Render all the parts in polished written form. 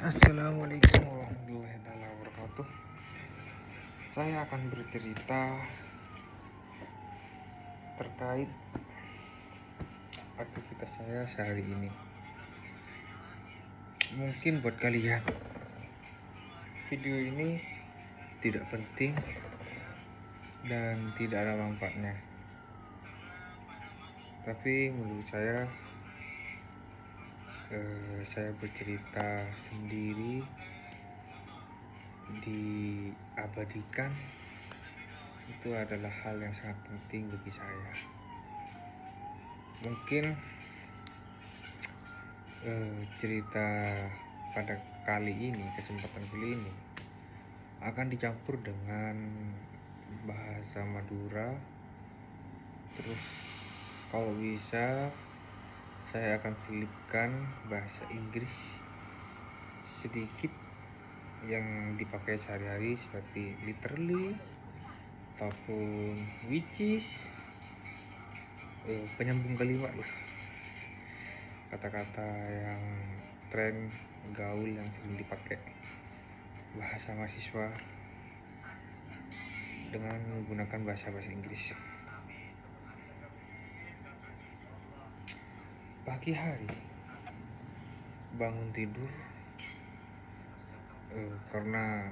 Assalamualaikum warahmatullahi wabarakatuh. Saya akan bercerita terkait aktivitas saya sehari ini. Mungkin buat kalian video ini tidak penting dan tidak ada manfaatnya, tapi menurut saya bercerita sendiri diabadikan itu adalah hal yang sangat penting bagi saya. Mungkin cerita pada kesempatan kali ini akan dicampur dengan bahasa Madura. Terus kalau bisa saya akan selipkan bahasa Inggris sedikit yang dipakai sehari-hari seperti literally ataupun which is, penyambung kalimat lah, kata-kata yang tren gaul yang sering dipakai bahasa mahasiswa dengan menggunakan bahasa Inggris. Pagi hari bangun tidur, karena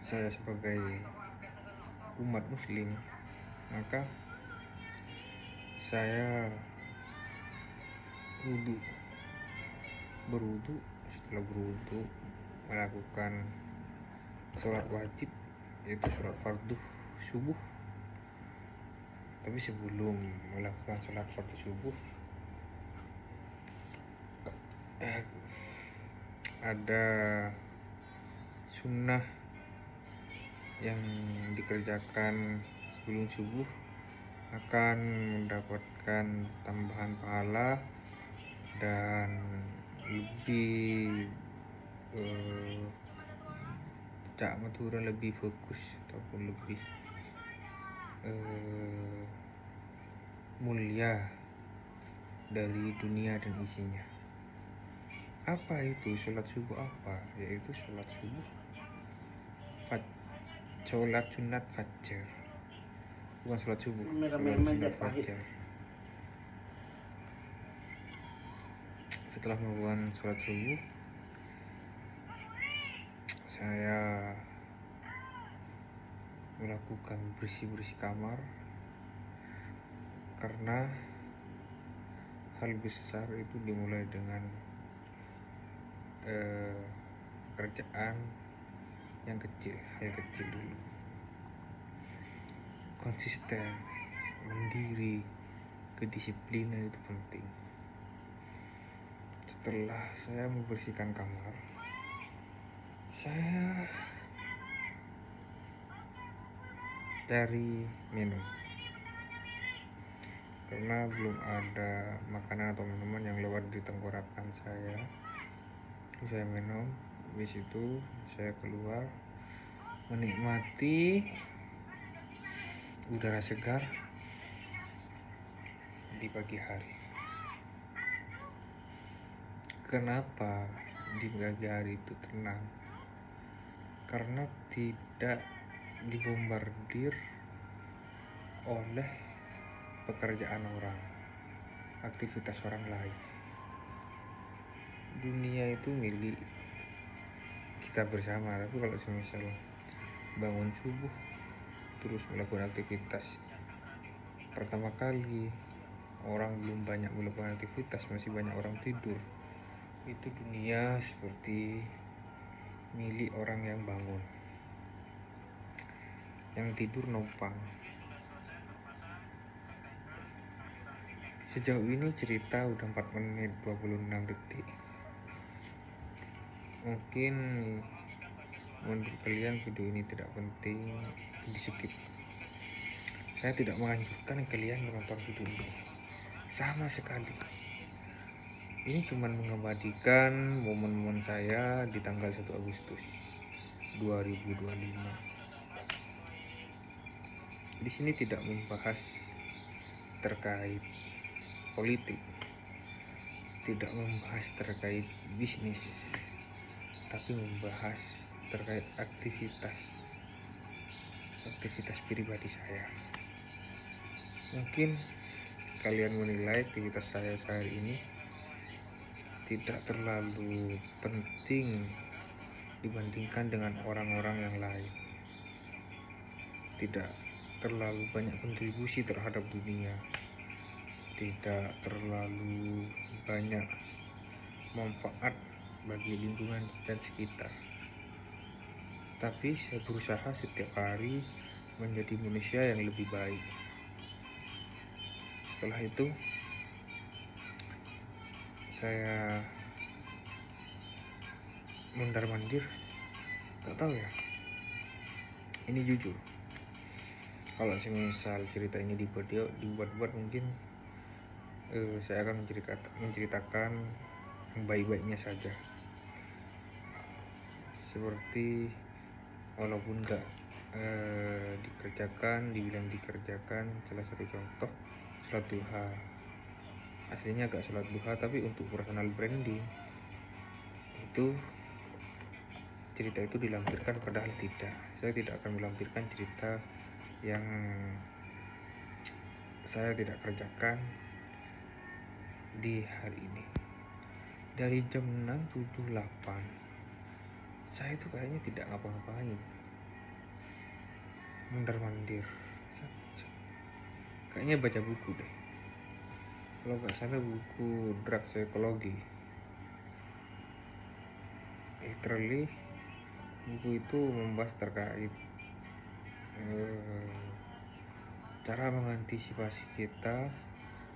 saya sebagai umat muslim, maka saya berwudu. Setelah berwudu, melakukan sholat wajib, yaitu sholat fardu subuh. Tapi sebelum melakukan sholat fardu subuh, ada sunnah yang dikerjakan sebelum subuh akan mendapatkan tambahan pahala dan lebih Cak Madura lebih fokus ataupun lebih mulia dari dunia dan isinya. Apa itu sholat subuh? Yaitu sholat subuh sholat sunat fajar, bukan sholat subuh, sholat sunat fajar. Setelah melakukan sholat subuh, saya melakukan bersih-bersih kamar, karena hal besar itu dimulai dengan pekerjaan yang kecil, hal kecil dulu. Konsisten, mandiri, kedisiplinan itu penting. Setelah saya membersihkan kamar, saya cari minum, karena belum ada makanan atau minuman yang lewat di tenggorokan saya. Lalu saya minum, habis itu saya keluar menikmati udara segar di pagi hari. Kenapa di pagi hari itu tenang? Karena tidak dibombardir oleh pekerjaan orang, aktivitas orang lain. Dunia itu milik kita bersama. Tapi kalau semisal bangun subuh terus melakukan aktivitas, pertama kali orang belum banyak melakukan aktivitas, masih banyak orang tidur, itu dunia seperti milik orang yang bangun. Yang tidur numpang. Sejauh ini cerita udah 4 menit 26 detik. Mungkin menurut kalian video ini tidak penting, di skip. Saya tidak menganjurkan kalian menonton video ini sama sekali. Ini cuma mengabadikan momen-momen saya di tanggal 1 Agustus 2025. Di sini tidak membahas terkait politik, tidak membahas terkait bisnis, tapi membahas terkait aktivitas pribadi saya. Mungkin kalian menilai aktivitas saya sehari ini tidak terlalu penting dibandingkan dengan orang-orang yang lain, tidak terlalu banyak kontribusi terhadap dunia, tidak terlalu banyak manfaat bagi lingkungan dan sekitar. Tapi saya berusaha setiap hari menjadi manusia yang lebih baik. Setelah itu saya mondar-mandir, gak tahu ya, ini jujur, kalau misal cerita ini dibuat-buat mungkin saya akan menceritakan yang baik-baiknya saja, seperti walaupun gak dibilang dikerjakan. Salah satu contoh, sholat duha. Aslinya gak sholat duha, tapi untuk personal branding itu cerita itu dilampirkan, padahal tidak. Saya tidak akan melampirkan cerita yang saya tidak kerjakan di hari ini. Dari jam 6, 7, 8 saya itu kayaknya tidak ngapa-ngapain, mondar-mandir, kayaknya baca buku deh. Kalau nggak salah buku Drug Psychology. Literally buku itu membahas terkait cara mengantisipasi kita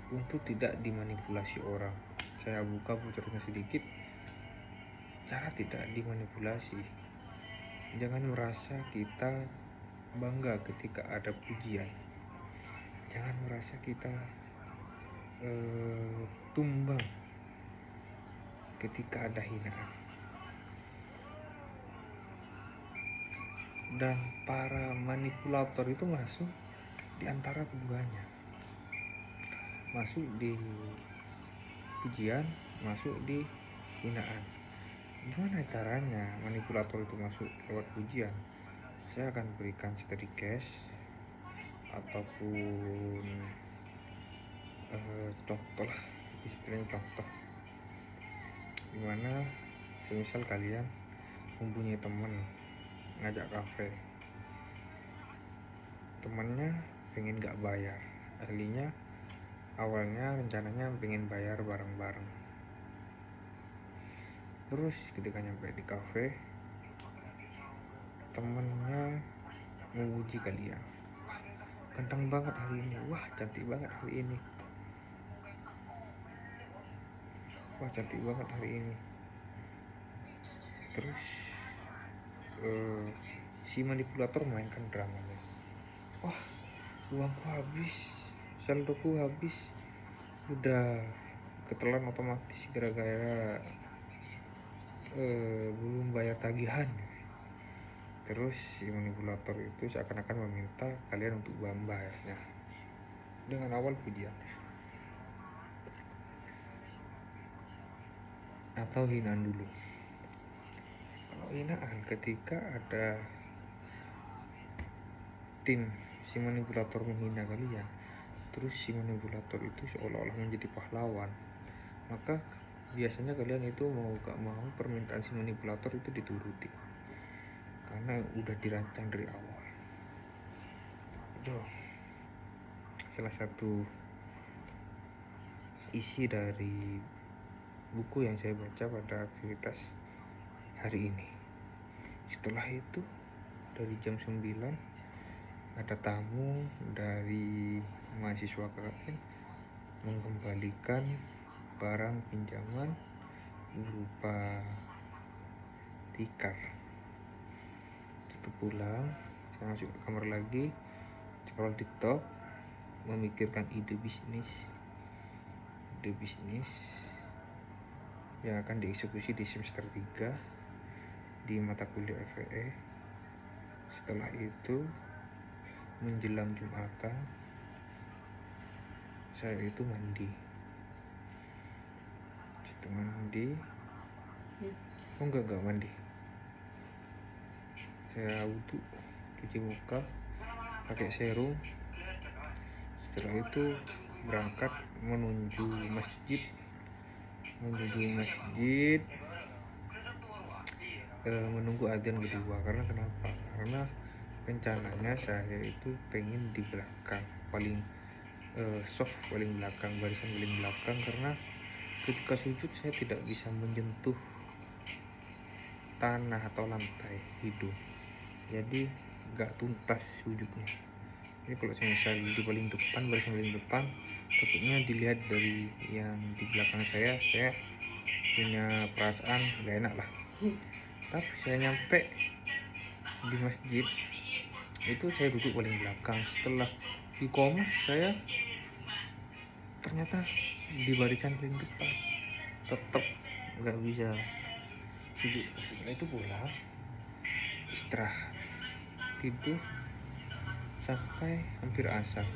untuk tidak dimanipulasi orang. Saya buka bocornya sedikit. Cara tidak dimanipulasi. Jangan merasa kita bangga ketika ada pujian. Jangan merasa kita tumbang ketika ada hinaan. Dan para manipulator itu masuk di antara keduanya. Masuk di pujian, masuk di hinaan. Gimana caranya manipulator itu masuk lewat pujian? Saya akan berikan study case ataupun contoh lah, istilahnya contoh, dimana semisal kalian mempunyai teman ngajak kafe, temannya pengen gak bayar, awalnya rencananya pengen bayar bareng-bareng. Terus ketika nyampe di kafe, temennya memuji kalian, ganteng banget hari ini, wah cantik banget hari ini, wah cantik banget hari ini. Terus si manipulator mainkan dramanya, wah uangku habis, saldoku habis, udah ketelan otomatis gara-gara belum bayar tagihan. Terus si manipulator itu seakan-akan meminta kalian untuk membayarnya dengan awal pujian atau hinaan dulu. Kalau hinaan, ketika ada tim si manipulator menghina kalian, terus si manipulator itu seolah-olah menjadi pahlawan, maka biasanya kalian itu mau gak mau permintaan si manipulator itu dituruti karena udah dirancang dari awal. Itu salah satu isi dari buku yang saya baca pada aktivitas hari ini. Setelah itu dari jam 9 ada tamu dari mahasiswa KKN mengembalikan barang pinjaman berupa tikar. Itu pulang, saya masuk ke kamar lagi, scroll TikTok, memikirkan ide bisnis yang akan dieksekusi di semester 3 di mata kuliah FEE. Setelah itu menjelang Jumatan, saya itu mandi. Enggak mandi. Saya wudhu, cuci muka, pakai serum. Setelah itu berangkat menuju masjid. Menunggu adzan kedua. Karena kenapa? Karena rencananya saya itu pengen di belakang, paling soft, paling belakang, barisan paling belakang, karena ketika sujud saya tidak bisa menyentuh tanah atau lantai hidung, jadi gak tuntas sujudnya. Ini kalau misal di paling depan, barisan paling depan, takutnya dilihat dari yang di belakang saya punya perasaan gak enak lah. Tapi saya nyampe di masjid itu, saya duduk paling belakang. Setelah iqomah saya ternyata di barisan paling depan, tetap nggak bisa sujud. Setelah itu pulang, istirahat, tidur sampai hampir asar.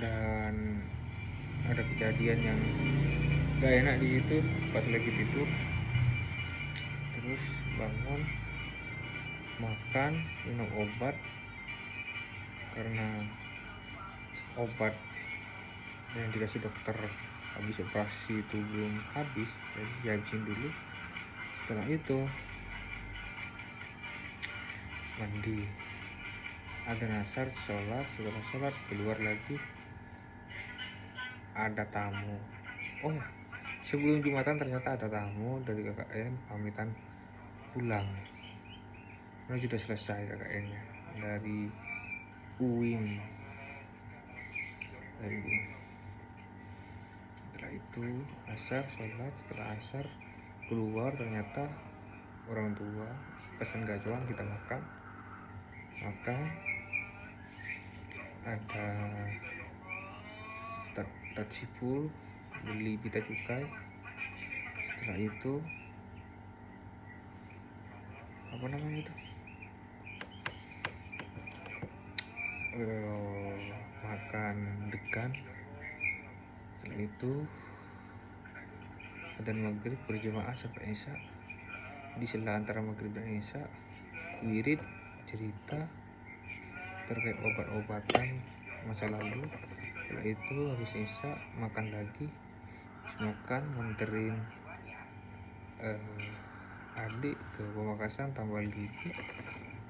Dan ada kejadian yang gak enak di situ. Pas lagi tidur, terus bangun, makan, minum obat, karena obat yang dikasih dokter habis operasi itu belum habis, jadi dihabisin dulu. Setelah itu mandi, adzan asar, sholat. Setelah sholat keluar lagi, ada tamu. Oh ya, sebelum Jumatan ternyata ada tamu dari KKN pamitan pulang. Nah, sudah selesai KKN-nya dari UIN. Setelah itu asar, sholat. Setelah asar keluar, ternyata orang tua pesan gacoan, kita makan. Ada tatsipul, beli pita cukai. Setelah itu apa namanya itu, makan degan. Setelah itu adzan maghrib berjamaah sampai isya. Di sela antara maghrib dan isya wirid, cerita terkait obat-obatan masa lalu. Setelah itu habis isya makan lagi. Habis makan nganterin adik ke Pamekasan tambal gigi.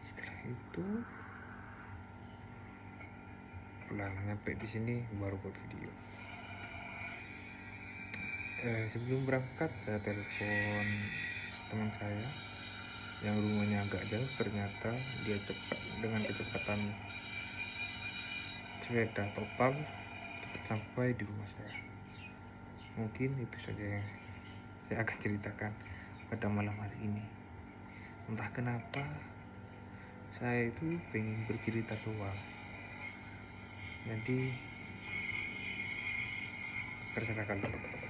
Setelah itu pulang. Nyampe di sini baru buat video. Sebelum berangkat saya telepon teman saya yang rumahnya agak jauh. Ternyata dia cepat, dengan kecepatan sepeda total, cepat sampai di rumah saya. Mungkin itu saja yang saya akan ceritakan pada malam hari ini. Entah kenapa saya itu pengen bercerita doang, jadi terserah kalian.